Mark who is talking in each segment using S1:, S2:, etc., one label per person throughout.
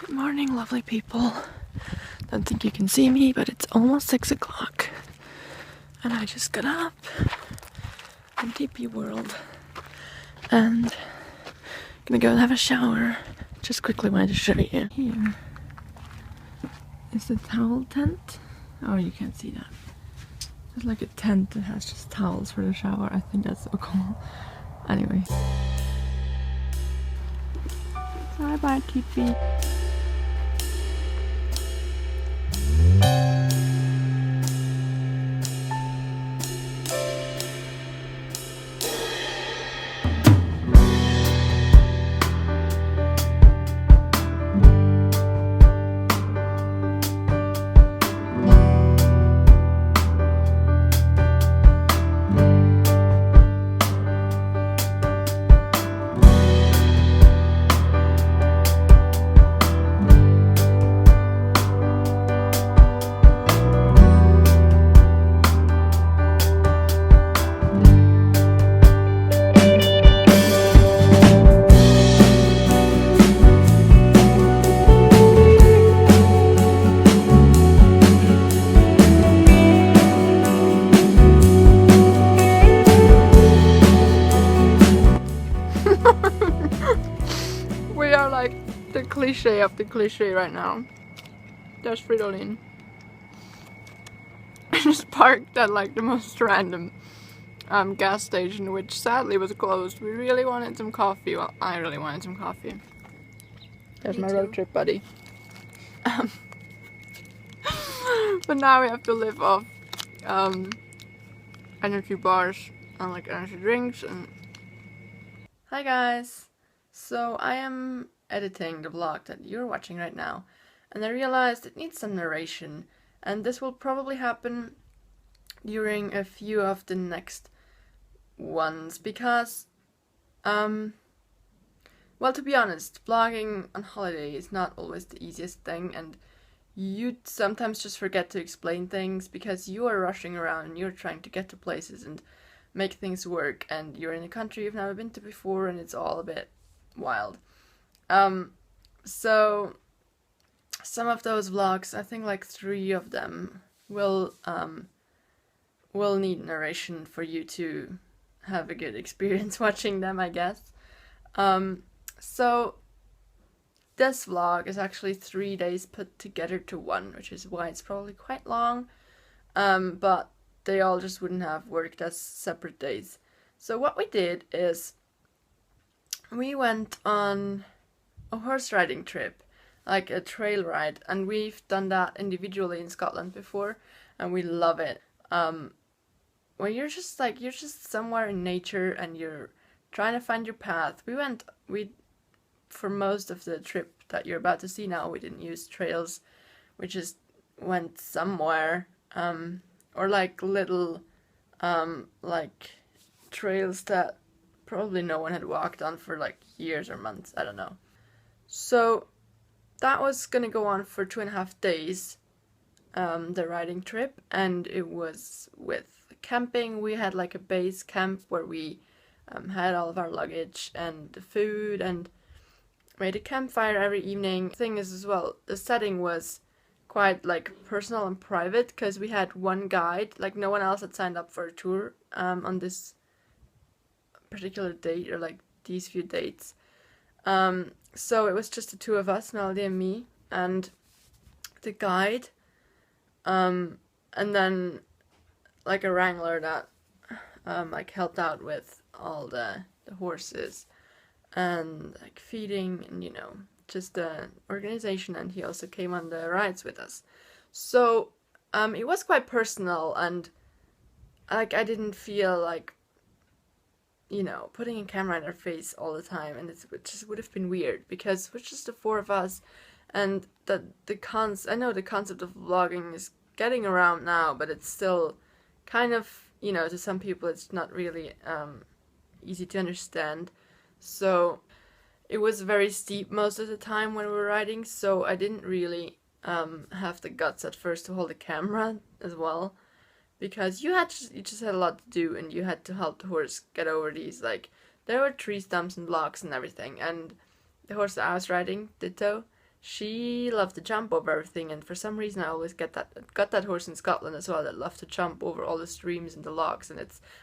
S1: Good morning, lovely people. Don't think you can see me, but it's almost 6 o'clock. And I just got up in TP World. And gonna go and have a shower. Just quickly wanted to show you. Here is the towel tent. Oh, you can't see that. It's like a tent that has just towels for the shower. I think that's so cool. Anyway. Bye bye, TP. We are like the cliche of the cliche right now. There's Fridolin. I just parked at like the most random gas station, which sadly was closed. We really wanted some coffee. Well, I really wanted some coffee. There's my road trip buddy. But now we have to live off energy bars and like energy drinks and... Hi guys! So I am editing the vlog that you're watching right now, and I realized it needs some narration, and this will probably happen during a few of the next ones because, well, to be honest, vlogging on holiday is not always the easiest thing, and you sometimes just forget to explain things because you are rushing around and you're trying to get to places and make things work, and you're in a country you've never been to before, and it's all a bit wild. So some of those vlogs, I think like 3 of them, will need narration for you to have a good experience watching them, I guess. So this vlog is actually 3 days put together to one, which is why it's probably quite long, but they all just wouldn't have worked as separate days. So what we did is we went on a horse riding trip, like a trail ride, and we've done that individually in Scotland before, and we love it. When you're just somewhere in nature and you're trying to find your path. For most of the trip that you're about to see now, we didn't use trails. We just went somewhere, or like little, like trails that probably no one had walked on for like years or months, I don't know. So that was gonna go on for 2.5 days, the riding trip, and it was with camping. We had like a base camp where we had all of our luggage and the food and made a campfire every evening. The thing is as well, the setting was quite like personal and private because we had one guide, like no one else had signed up for a tour on this particular date or like these few dates. So it was just the 2 of us, Melody and me, and the guide, and then like a wrangler that like helped out with all the horses and like feeding and just the organization, and he also came on the rides with us. So it was quite personal, and like I didn't feel like putting a camera in our face all the time, and it just would have been weird because we're just the 4 of us, and I know the concept of vlogging is getting around now, but it's still kind of, to some people it's not really easy to understand. So it was very steep most of the time when we were riding, so I didn't really have the guts at first to hold the camera as well, because you just had a lot to do, and you had to help the horse get over these, there were tree stumps and blocks and everything, and the horse that I was riding, Ditto, she loved to jump over everything, and for some reason I always got that horse in Scotland as well that loved to jump over all the streams and the logs, and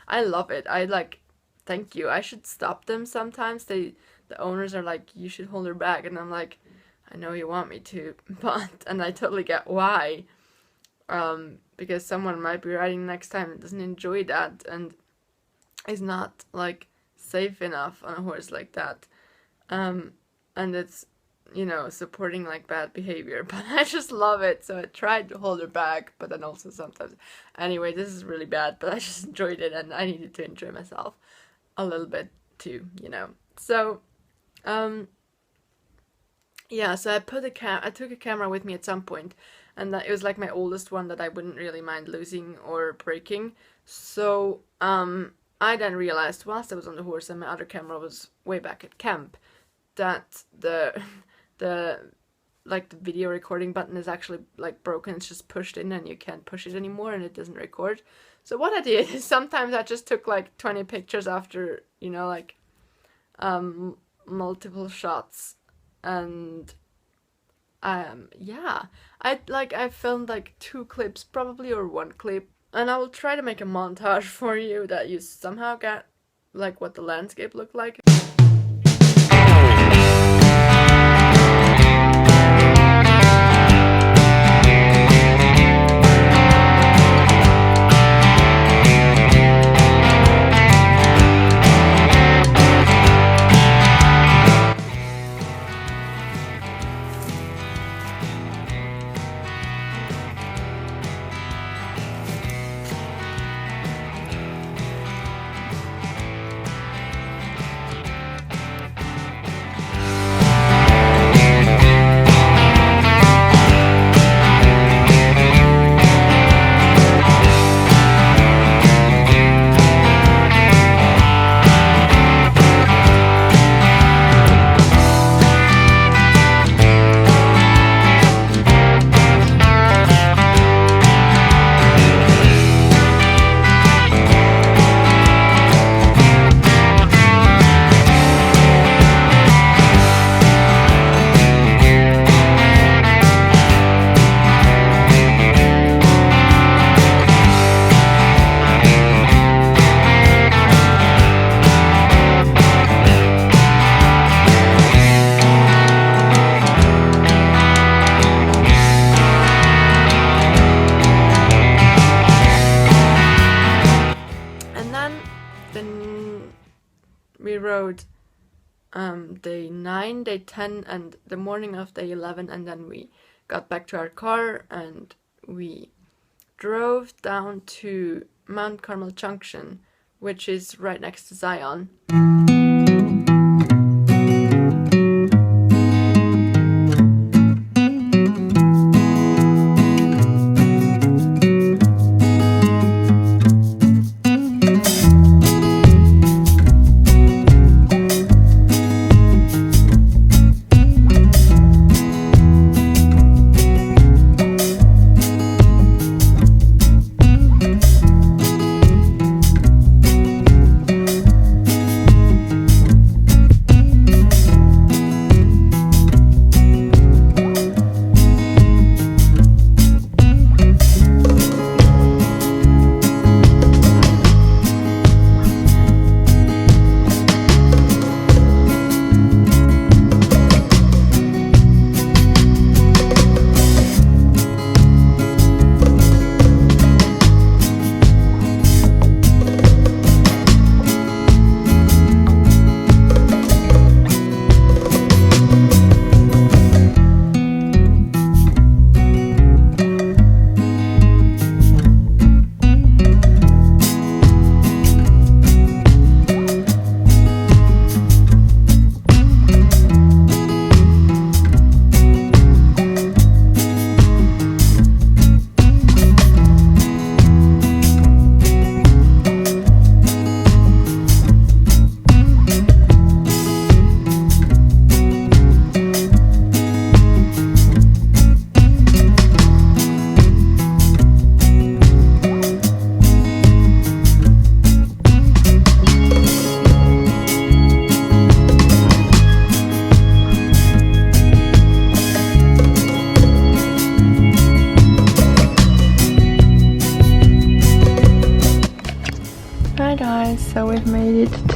S1: I love it. I like, thank you. I should stop them sometimes. The owners are like, you should hold her back, and I'm like, I know you want me to, but, and I totally get why, because someone might be riding next time and doesn't enjoy that and is not like safe enough on a horse like that, and it's, you know, supporting like bad behavior, but I just love it, so I tried to hold her back, but then also sometimes, anyway, this is really bad, but I just enjoyed it, and I needed to enjoy myself a little bit too, you know. So yeah, so I took a camera with me at some point, and it was like my oldest one that I wouldn't really mind losing or breaking. So I then realized whilst I was on the horse and my other camera was way back at camp, that the like the video recording button is actually like broken. It's just pushed in and you can't push it anymore and it doesn't record. So what I did is sometimes I just took like 20 pictures after, you know, like multiple shots, and yeah, I filmed like 2 clips probably, or 1 clip, and I will try to make a montage for you that you somehow get like what the landscape looked like. We rode day 9, day 10, and the morning of day 11, and then we got back to our car and we drove down to Mount Carmel Junction, which is right next to Zion.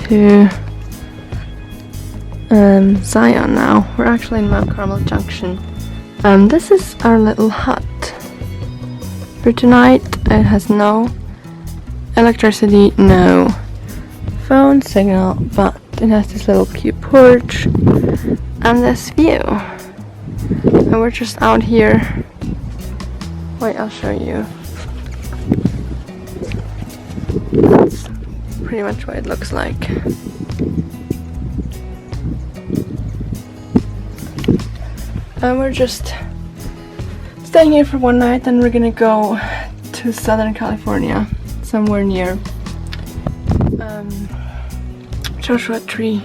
S1: to Zion now. We're actually in Mount Carmel Junction. This is our little hut. For tonight, it has no electricity, no phone signal, but it has this little cute porch and this view. And we're just out here. Wait, I'll show you. That's pretty much what it looks like. And we're just staying here for one night, and we're gonna go to Southern California, somewhere near Joshua Tree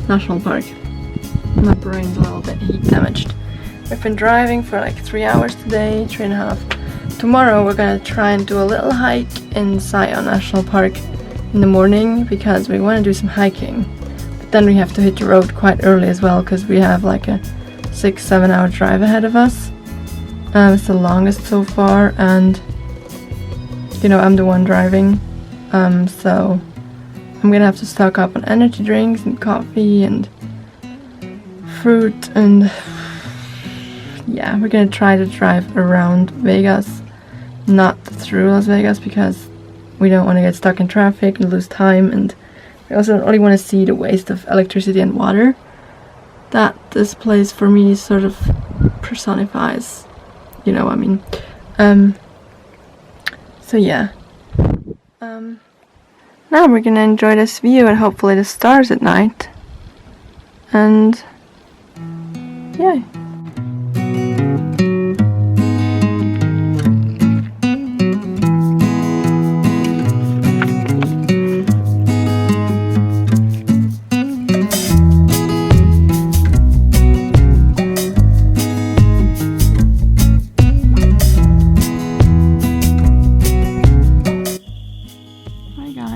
S1: National Park. My brain's a little bit heat damaged. We've been driving for like 3 hours today, 3.5. Tomorrow we're gonna try and do a little hike in Zion National Park in the morning because we want to do some hiking. But then we have to hit the road quite early as well because we have like a 6-7 hour drive ahead of us. It's the longest so far, and you know, I'm the one driving, so I'm gonna have to stock up on energy drinks and coffee and fruit, and yeah, we're gonna try to drive around Vegas, not through Las Vegas, because we don't want to get stuck in traffic and lose time, and we also don't really want to see the waste of electricity and water that this place for me sort of personifies, you know what I mean. So yeah, now we're gonna enjoy this view and hopefully the stars at night, and yeah.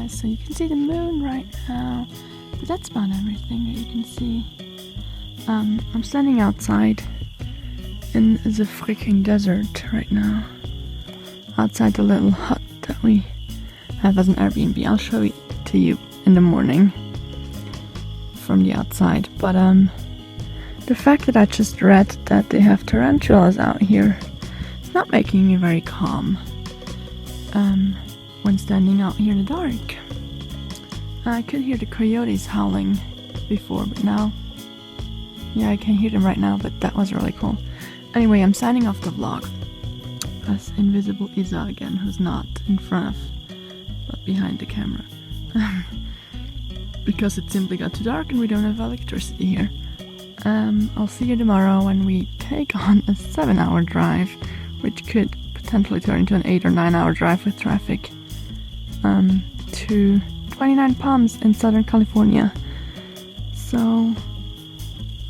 S1: So you can see the moon right now, but that's about everything that you can see. I'm standing outside in the freaking desert right now, outside the little hut that we have as an Airbnb. I'll show it to you in the morning from the outside, but the fact that I just read that they have tarantulas out here is not making me very calm when standing out here in the dark. I could hear the coyotes howling before, but now, yeah, I can hear them right now, but that was really cool. Anyway, I'm signing off the vlog as Invisible Isa again, who's not in front of, but behind the camera. Because it simply got too dark and we don't have electricity here. I'll see you tomorrow when we take on a 7-hour drive, which could potentially turn into an 8 or 9 hour drive with traffic, to 29 Palms in Southern California. So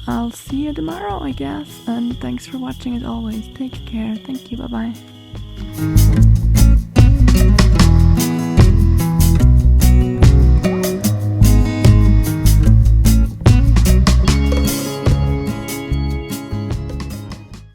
S1: I'll see you tomorrow, I guess, and thanks for watching as always. Take care. Thank you. Bye bye.